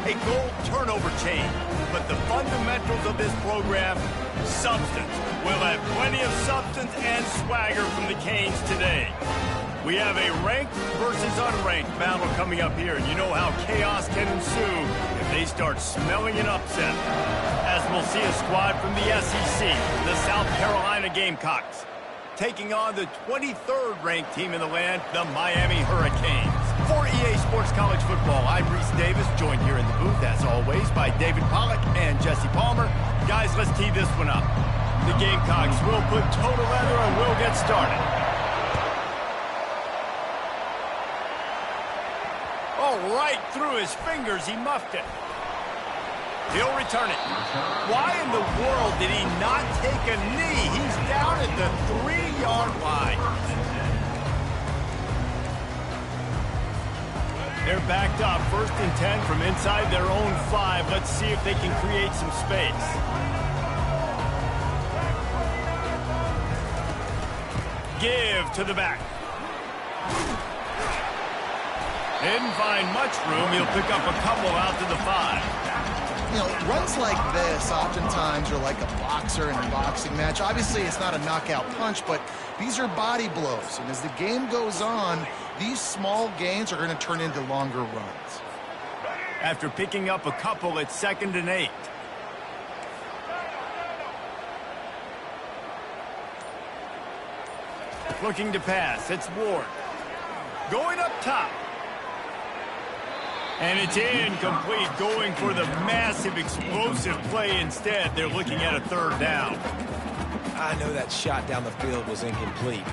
a gold turnover chain. But the fundamentals of this program, substance. We'll have plenty of substance and swagger from the Canes today. We have a ranked versus unranked battle coming up here. You know how chaos can ensue if they start smelling an upset. As we'll see a squad from the SEC, the South Carolina Gamecocks, taking on the 23rd ranked team in the land, the Miami Hurricanes. For EA Sports College Football, I'm Reese Davis, joined here in the booth, as always, by David Pollack and Jesse Palmer. Guys, let's tee this one up. The Gamecocks will put toe to leather and we'll get started. Oh, right through his fingers, he muffed it. He'll return it. Why in the world did he not take a knee? He's down at the 3-yard line. They're backed up, 1st and 10 from inside their own 5. Let's see if they can create some space. Give to the back. Didn't find much room. He'll pick up a couple out to the 5. You know, runs like this oftentimes are like a boxer in a boxing match. Obviously, it's not a knockout punch, but these are body blows. And as the game goes on, these small gains are going to turn into longer runs. After picking up a couple, it's 2nd and 8. Looking to pass. It's Ward. Going up top. And it's incomplete, going for the massive explosive play instead. They're looking at a 3rd down. I know that shot down the field was incomplete,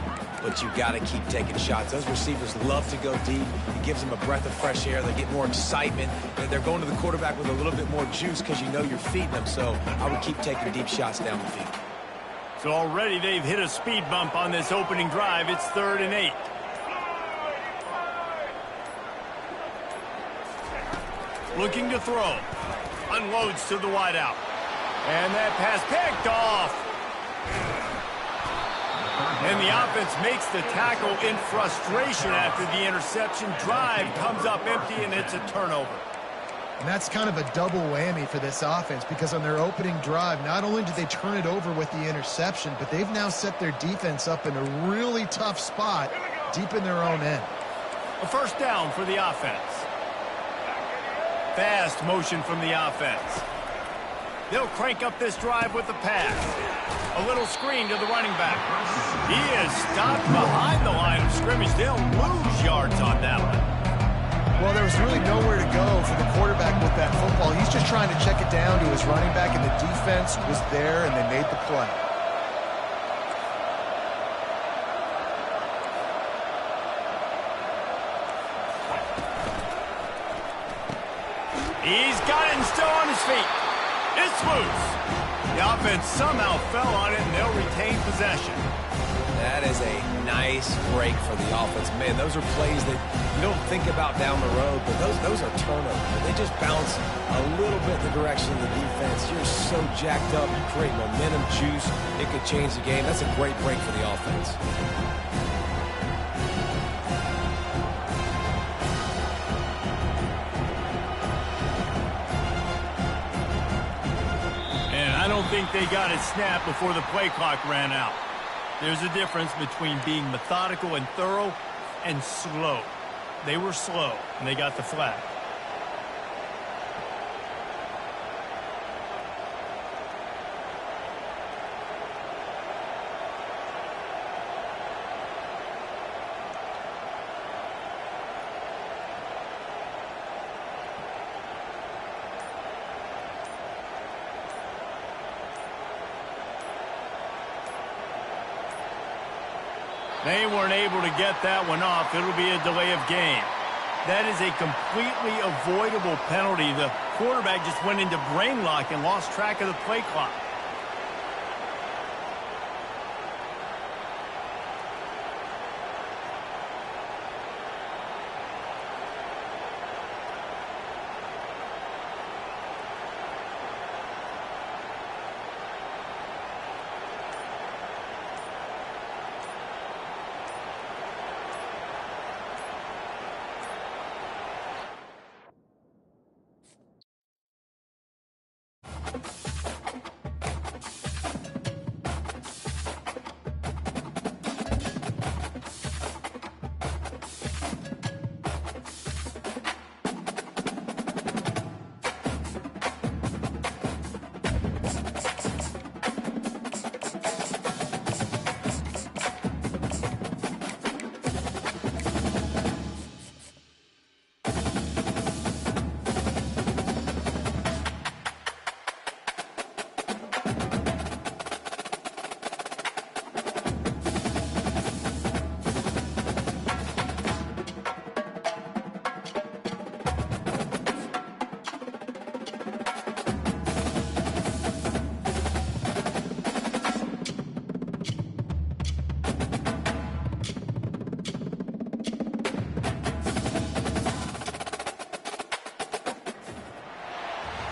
but you got to keep taking shots. Those receivers love to go deep. It gives them a breath of fresh air. They get more excitement. They're going to the quarterback with a little bit more juice because you know you're feeding them. So I would keep taking deep shots down the field. So already they've hit a speed bump on this opening drive. It's 3rd and 8. Looking to throw. Unloads to the wideout. And that pass picked off. And the offense makes the tackle in frustration after the interception. Drive comes up empty, and it's a turnover. And that's kind of a double whammy for this offense, because on their opening drive, not only did they turn it over with the interception, but they've now set their defense up in a really tough spot deep in their own end. A 1st down for the offense. Fast motion from the offense. They'll crank up this drive with the pass. A little screen to the running back. He is stopped behind the line of scrimmage. They'll lose yards on that one. Well, there was really nowhere to go for the quarterback with that football. He's just trying to check it down to his running back, and the defense was there, and they made the play. He's got it and still on his feet. It's loose. The offense somehow fell on it, and they'll retain possession. That is a nice break for the offense. Man, those are plays that you don't think about down the road, but those are turnovers. They just bounce a little bit in the direction of the defense. You're so jacked up. You create momentum, juice. It could change the game. That's a great break for the offense. I don't think they got it snapped before the play clock ran out. There's a difference between being methodical and thorough and slow. They were slow, and they got the flag. They weren't able to get that one off. It'll be a delay of game. That is a completely avoidable penalty. The quarterback just went into brain lock and lost track of the play clock.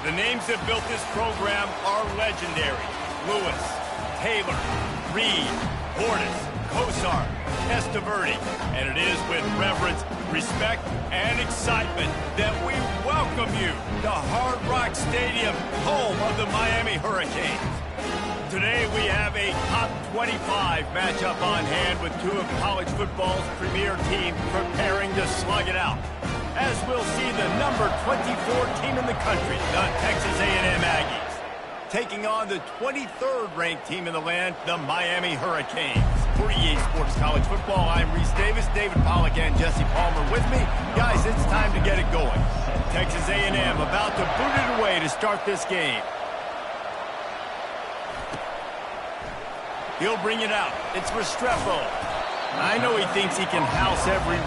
The names that built this program are legendary. Lewis, Taylor, Reed, Portis, Kosar, Testaverde. And it is with reverence, respect, and excitement that we welcome you to Hard Rock Stadium, home of the Miami Hurricanes. Today we have a top 25 matchup on hand with two of college football's premier teams preparing to slug it out, as we'll see the number 24 team in the country, the Texas A&M Aggies, taking on the 23rd ranked team in the land, the Miami Hurricanes. For EA Sports College Football, I'm Reese Davis, David Pollack, and Jesse Palmer with me. Guys, it's time to get it going. Texas A&M about to boot it away to start this game. He'll bring it out. It's Restrepo. I know he thinks he can house every...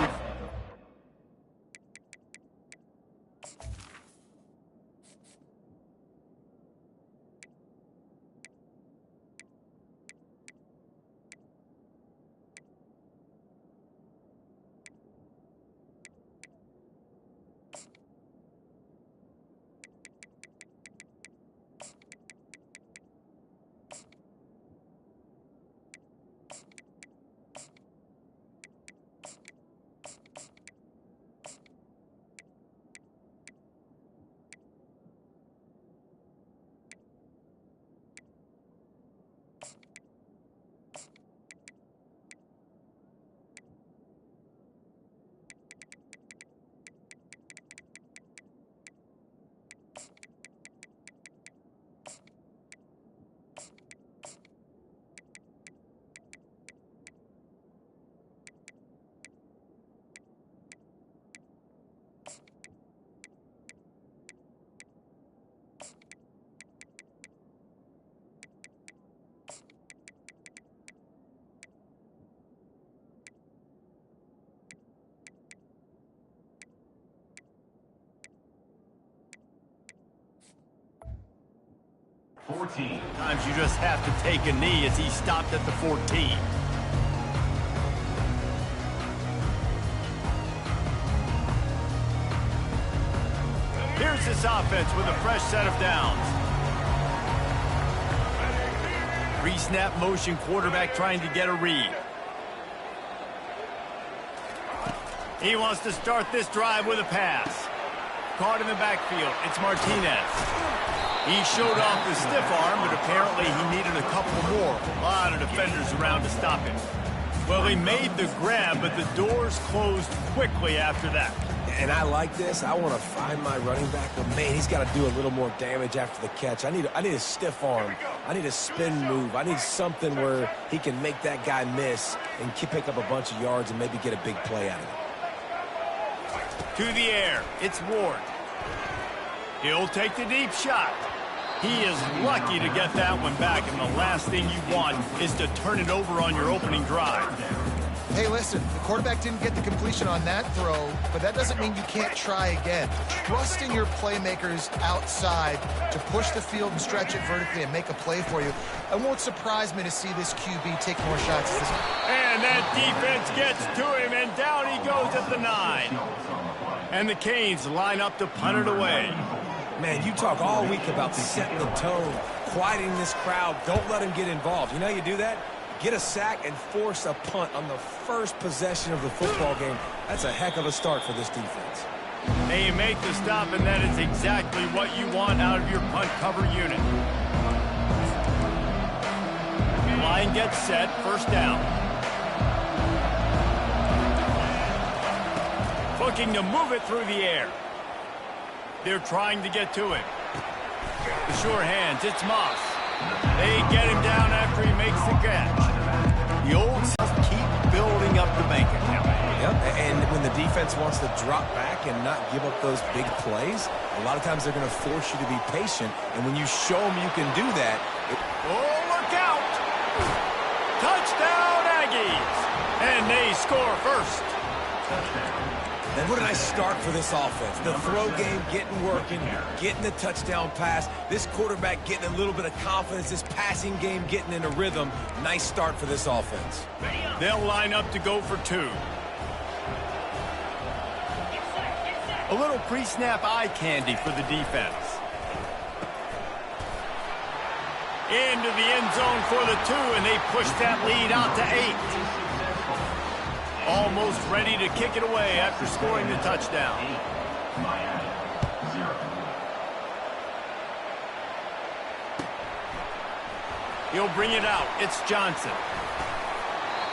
Sometimes you just have to take a knee as he stopped at the 14. Here's this offense with a fresh set of downs. Pre-snap motion quarterback trying to get a read. He wants to start this drive with a pass. Caught in the backfield. It's Martinez. He showed off the stiff arm, but apparently he needed a couple more. A lot of defenders around to stop him. Well, he made the grab, but the doors closed quickly after that. And I like this. I want to find my running back, but man, he's got to do a little more damage after the catch. I need a stiff arm. I need a spin move. I need something where he can make that guy miss and pick up a bunch of yards and maybe get a big play out of it. To the air, it's Ward. He'll take the deep shot. He is lucky to get that one back, and the last thing you want is to turn it over on your opening drive. Hey, listen, the quarterback didn't get the completion on that throw, but that doesn't mean you can't try again. Trust in your playmakers outside to push the field and stretch it vertically and make a play for you. It won't surprise me to see this QB take more shots this game. And that defense gets to him, and down he goes at the 9. And the Canes line up to punt it away. Man, you talk all week about setting the tone, quieting this crowd. Don't let him get involved. You know how you do that? Get a sack and force a punt on the first possession of the football game. That's a heck of a start for this defense. And you make the stop, and that is exactly what you want out of your punt cover unit. Line gets set, first down. Looking to move it through the air. They're trying to get to him. The sure hands, it's Moss. They get him down after he makes the catch. The old South keep building up the bank account. Yep, and when the defense wants to drop back and not give up those big plays, a lot of times they're going to force you to be patient, and when you show them you can do that... Oh, look out! Touchdown, Aggies! And they score first. And what a nice start for this offense. The throw game getting working, getting the touchdown pass. This quarterback getting a little bit of confidence. This passing game getting in a rhythm. Nice start for this offense. They'll line up to go for two. A little pre-snap eye candy for the defense. Into the end zone for the two, and they push that lead out to 8. Almost ready to kick it away after scoring the touchdown. He'll bring it out. It's Johnson.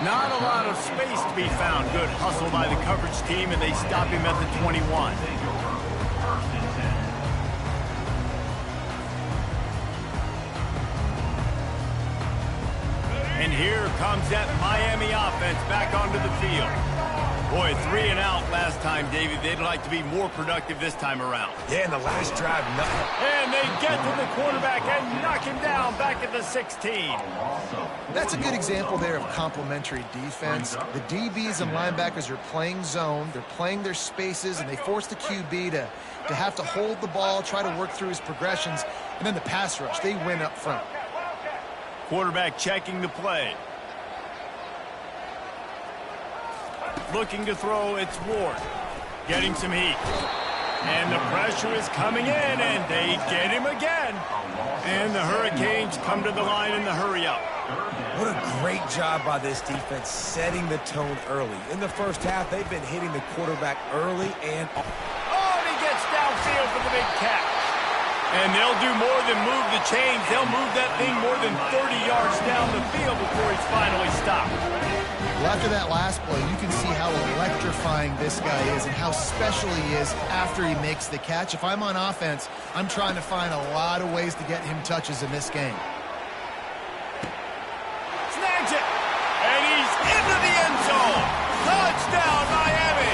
Not a lot of space to be found. Good hustle by the coverage team, and they stop him at the 21. And here comes that Miami offense back onto the field. Boy, 3 and out last time, David. They'd like to be more productive this time around. Yeah, in the last drive, nothing. And they get to the quarterback and knock him down back at the 16. That's a good example there of complementary defense. The DBs and linebackers are playing zone. They're playing their spaces, and they force the QB to have to hold the ball, try to work through his progressions. And then the pass rush, they win up front. Quarterback checking the play. Looking to throw, it's Ward. Getting some heat. And the pressure is coming in, and they get him again. And the Hurricanes come to the line in the hurry-up. What a great job by this defense setting the tone early. In the first half, they've been hitting the quarterback early and... Oh, and he gets downfield for the big catch. And they'll do more than move the chains. They'll move that thing more than 30 yards down the field before he's finally stopped. Well, after that last play, you can see how electrifying this guy is and how special he is after he makes the catch. If I'm on offense, I'm trying to find a lot of ways to get him touches in this game. Snags it. And he's into the end zone. Touchdown, Miami.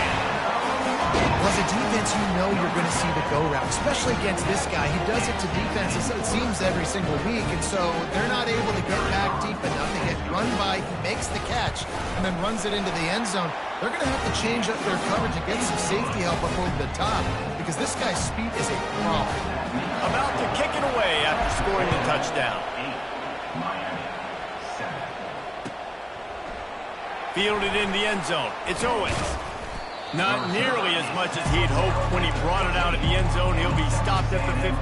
Well, as a defense, you know you're going to see the go route, especially against this guy. He does it to defenses, it seems, every single week, and so they're not able to get back deep enough. They get run by, he makes the catch, and then runs it into the end zone. They're going to have to change up their coverage and get some safety help up over the top, because this guy's speed is a problem. About to kick it away after scoring the touchdown. Fielded in the end zone. It's Owens. Not nearly as much as he'd hoped when he brought it out of the end zone. He'll be stopped at the 15.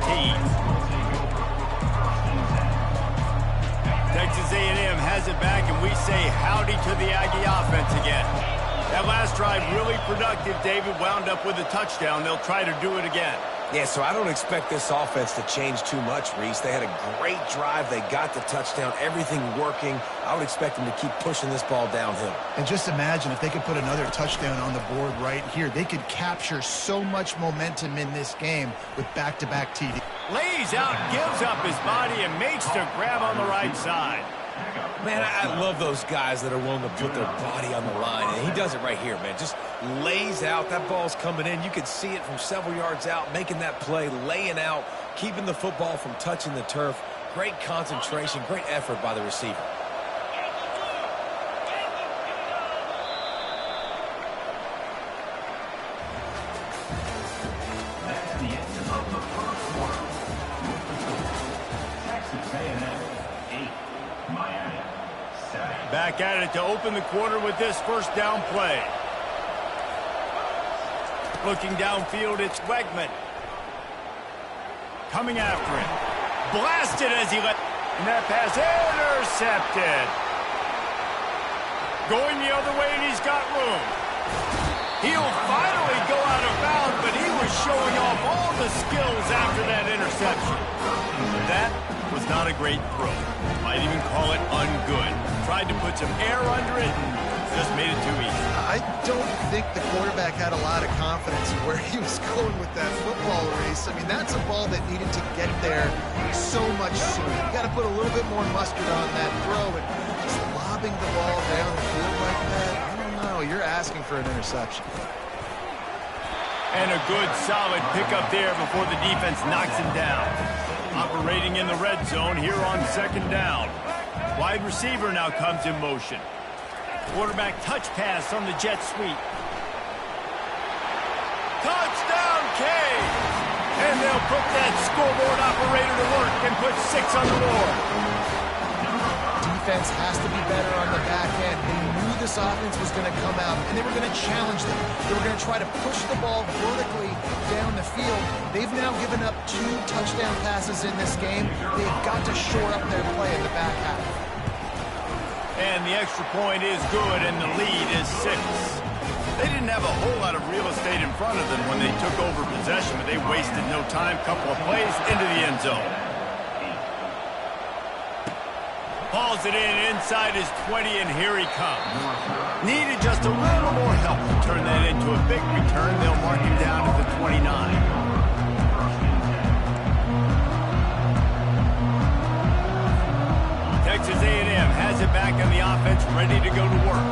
Texas A&M has it back, and we say howdy to the Aggie offense again. That last drive really productive. David wound up with a touchdown. They'll try to do it again. Yeah, so I don't expect this offense to change too much, Reese. They had a great drive. They got the touchdown, everything working. I would expect them to keep pushing this ball downhill. And just imagine if they could put another touchdown on the board right here. They could capture so much momentum in this game with back-to-back TD. Lays out, gives up his body, and makes the grab on the right side. Man, I love those guys that are willing to put their body on the line. And he does it right here, man. Just lays out. That ball's coming in. You can see it from several yards out, making that play, laying out, keeping the football from touching the turf. Great concentration, great effort by the receiver. Back at it to open the quarter with this first down play. Looking downfield, it's Wegman. Coming after him. Blasted as he let... And that pass intercepted. Going the other way, and he's got room. He'll finally go out of bounds, but he was showing off all the skills after that interception. That was not a great throw. Might even call it ungood. Tried to put some air under it and just made it too easy. I don't think the quarterback had a lot of confidence in where he was going with that football race. I mean, that's a ball that needed to get there so much sooner. You got to put a little bit more mustard on that throw, and just lobbing the ball down the field like that, I don't know. You're asking for an interception. And a good, solid pickup there before the defense knocks him down. Operating in the red zone here on second down. Wide receiver now comes in motion. Quarterback touch pass on the jet sweep. Touchdown, Canes! And they'll put that scoreboard operator to work and put 6 on the board. Defense has to be better on the back end. They knew this offense was going to come out, and they were going to challenge them. They were going to try to push the ball vertically down the field. They've now given up 2 touchdown passes in this game. They've got to shore up their play in the back half. And the extra point is good, and the lead is 6. They didn't have a whole lot of real estate in front of them when they took over possession, but they wasted no time. Couple of plays into the end zone. Hauls it in inside his 20, and here he comes. Needed just a little more help to turn that into a big return. They'll mark him down at the 29. Texas A&M has it back on the offense, ready to go to work.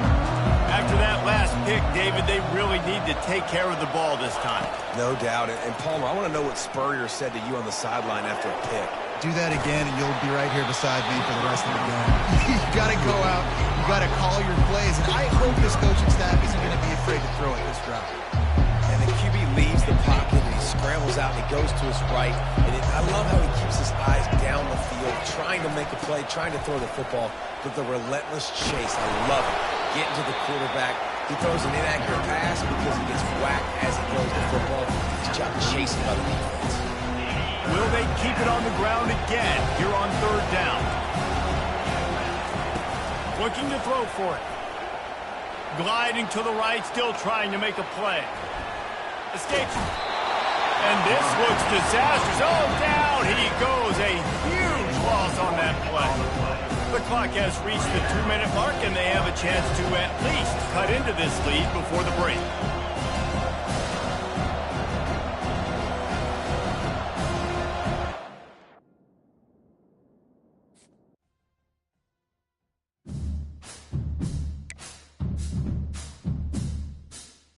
After that last pick, David, they really need to take care of the ball this time. No doubt. And Palmer, I want to know what Spurrier said to you on the sideline after a pick. Do that again, and you'll be right here beside me for the rest of the game. You got to go out. You got to call your plays. And I hope this coaching staff isn't going to be afraid to throw it this drive. And the QB leaves the pocket, and he scrambles out, and he goes to his right. And I love how he keeps his eyes down the field, trying to make a play, trying to throw the football, but the relentless chase. I love it. Getting to the quarterback. He throws an inaccurate pass because he gets whacked as he throws the football. His job chasing by the defense. Will they keep it on the ground again here on third down? Looking to throw for it. Gliding to the right, still trying to make a play. Escapes. And this looks disastrous. Oh, down he goes. A huge loss on that play. The clock has reached the 2-minute mark, and they have a chance to at least cut into this lead before the break.